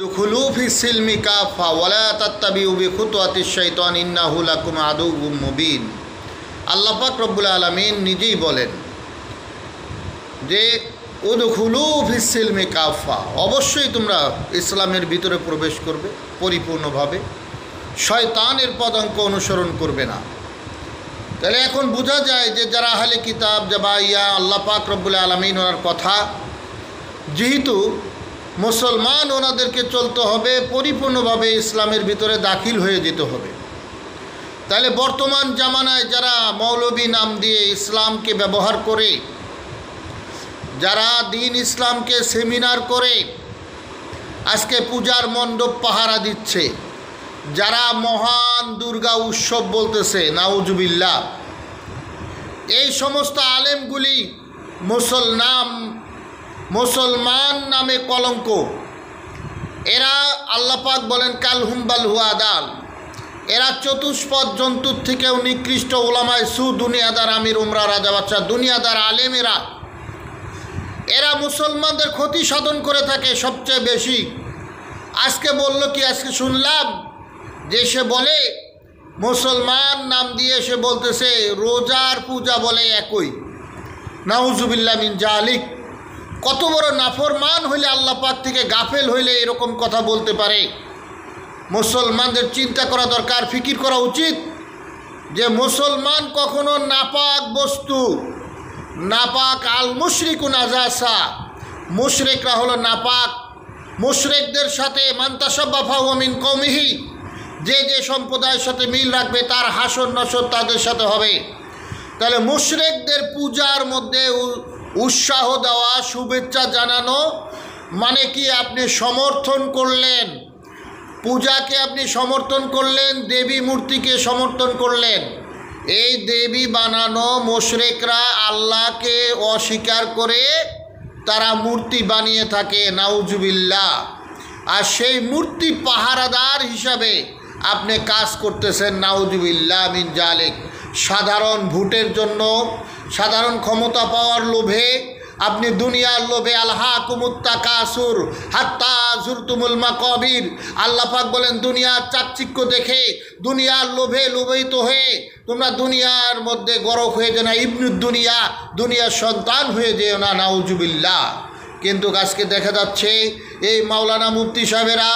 দুখুলু ফিস সিলমি কাফা ওয়ালা তাত্তাবিউ বিখুতুওয়াতিশ শাইতান ইন্নাহু লাকুম আদুউম মুবিন। আল্লাহ পাক রব্বুল আলামিন নিজেই বলেন যে উদখুলু ফিস সিলমি কাফা, অবশ্যই তোমরা ইসলামের ভিতরে প্রবেশ করবে পরিপূর্ণভাবে, শয়তানের পদাঙ্ক অনুসরণ করবে না। তাহলে এখন বোঝা যায় যে যারা আহলে কিতাব জাবাইয়া আল্লাহ পাক রব্বুল আলামিন ওনার কথা, যেহেতু মুসলমান ওনাদেরকে চলতে হবে পরিপূর্ণভাবে, ইসলামের ভিতরে দাখিল হয়ে যেতে হবে। তাহলে বর্তমান জামানায় যারা মৌলবী নাম দিয়ে ইসলামকে ব্যবহার করে, যারা দিন ইসলামকে সেমিনার করে আজকে পূজার মণ্ডপ পাহারা দিচ্ছে, যারা মহান দুর্গা উৎসব বলতেছে নাউজুবিল্লাহ, এই সমস্ত আলেমগুলি মুসলমান নামে কলঙ্ক। এরা আল্লাহ পাক বলেন কালহুম বাল হুয়া আদাল, এরা চতুষ্পদ জন্তুর থেকেও নিকৃষ্ট ওলামায়ে সু, দুনিয়াদার আমির উমরা রাজা বাচ্চা, দুনিয়াদার আলেমেরা, এরা মুসলমানদের ক্ষতি সাধন করে থাকে সবচেয়ে বেশি। আজকে বলল কি, আজকে শুনলাম যে সে বলে মুসলমান নাম দিয়ে সে বলতেছে রোজার পূজা বলে একই। নাউজুবিল্লাহ মিন জালিক। কত বড় নাফরমান হইলে, আল্লাহ পাক থেকে গাফেল হইলে এরকম কথা বলতে পারে। মুসলমানদের চিন্তা করা দরকার, ফিকির করা উচিত যে মুসলমান কখনো নাপাক বস্তু, নাপাক আল মুশরিকু নাজাসা, মুশরিকরা হলো নাপাক। মুশরিকদের সাথে মান্তাসাব্বাফা ওয়া মিন কওমিহি, যে যে সম্প্রদায়ের সাথে মিল রাখবে তার হাসর নসর তাদের সাথে হবে। তাহলে মুশরিকদের পূজার মধ্যে উৎসাহ দেওয়া, শুভেচ্ছা জানানো মানে কি? আপনি সমর্থন করলেন পূজাকে, আপনি সমর্থন করলেন, দেবী মূর্তিকে সমর্থন করলেন। এই দেবী বানানো মুশরিকরা আল্লাহকে অস্বীকার করে তারা মূর্তি বানিয়ে থাকে, নাউজুবিল্লাহ। আর সেই মূর্তি পাহারাদার হিসাবে আপনি কাজ করতেছেন, নাউজুবিল্লাহ মিন জালিক। সাধারণ ভোটের জন্য, সাধারণ ক্ষমতা পাওয়ার লোভে, আপনি দুনিয়ার লোভে আলহাকুমুত তাকাসুর হাত্তা যুরতুমুল মাকাবির। আল্লাহ পাক বলেন দুনিয়ার চাকচিক্য দেখে, দুনিয়ার লোভে লোভিত হয়ে তোমরা দুনিয়ার মধ্যে গরক হয়ে যেও না, ইবনুদ দুনিয়া, দুনিয়ার সন্তান হয়ে যেও না, নাউজুবিল্লাহ। কিন্তু আজকে দেখা যাচ্ছে এই মাওলানা মুফতি সাহেবেরা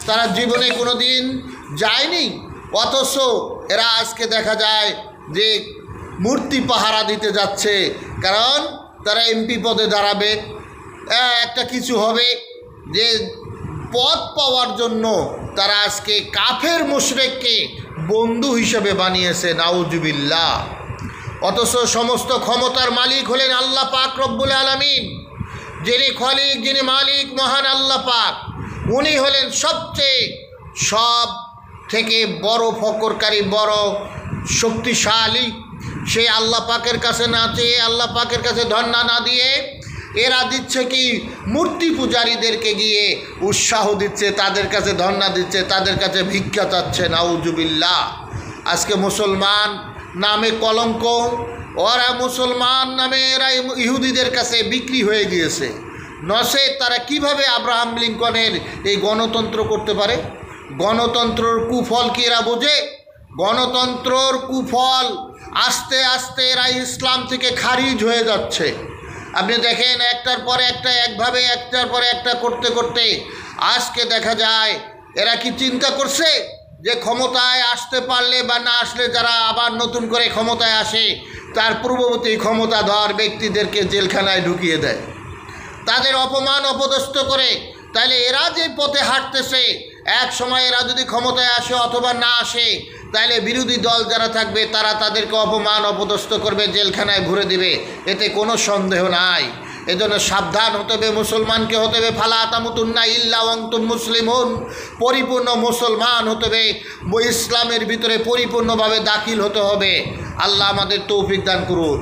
তারা জীবনে কোনো দিন যায়নি, অথচ এরা আজকে দেখা যায় যে মূর্তি পাহারা দিতে যাচ্ছে। কারণ তারা এমপি পদে দাঁড়াবে, একটা কিছু হবে, যে পদ পাওয়ার জন্য তারা আজকে কাফের মুশরিককে বন্ধু হিসেবে বানিয়েছে, নাউজুবিল্লাহ। অথচ সমস্ত ক্ষমতার মালিক হলেন আল্লাহ পাক রব্বুল আলামিন। যিনি খলিক, যিনি মালিক, মহান আল্লাহ পাক, উনি হলেন সবচেয়ে সব থেকে বড় ফকরকারী, বড় শক্তিশালী। সে আল্লাহ পাকের কাছে না চেয়ে, আল্লাহ পাকের কাছে ধন্না না দিয়ে এরা দিচ্ছে কি? মূর্তি পূজারীদেরকে গিয়ে উৎসাহ দিচ্ছে, তাদের কাছে ধন্না দিচ্ছে, তাদের কাছে ভিক্ষা চাচ্ছে, নাউজুবিল্লাহ। আজকে মুসলমান নামে কলঙ্ক, ওরা মুসলমান নামে এরা ইহুদিদের কাছে বিক্রি হয়ে গিয়েছে। নসে তারা কিভাবে আব্রাহাম লিঙ্কনের এই গণতন্ত্র করতে পারে? গণতন্ত্রর কুফল কি এরা বোঝে? গণতন্ত্রর কুফল আস্তে আস্তে এরা ইসলাম থেকে খারিজ হয়ে যাচ্ছে। আপনি দেখেন একটার পরে একটা, একভাবে একটার পরে একটা করতে করতে আজকে দেখা যায় এরা কি চিন্তা করছে যে ক্ষমতায় আসতে পারলে বা না আসলে যারা আবার নতুন করে ক্ষমতায় আসে তার পূর্ববর্তী ক্ষমতাধর ব্যক্তিদেরকে জেলখানায় ঢুকিয়ে দেয়, তাদের অপমান অপদস্থ করে। তাহলে এরা যে পথে হাঁটতেছে, এক সময় এরা যদি ক্ষমতায় আসে অথবা না আসে, তাহলে বিরোধী দল যারা থাকবে তারা তাদেরকে অপমান অপদস্থ করবে, জেলখানায় ভরে দিবে, এতে কোনো সন্দেহ নাই। এজন্য সাবধান হতে হবে, মুসলমানকে হতে হবে। ফালা তামুতুন্না ইল্লা ওয়া আনতুম মুসলিমুন, পরিপূর্ণ মুসলমান হতে হবে, ইসলামের ভিতরে পরিপূর্ণভাবে দাখিল হতে হবে। আল্লাহ আমাদের তৌফিক দান করুন।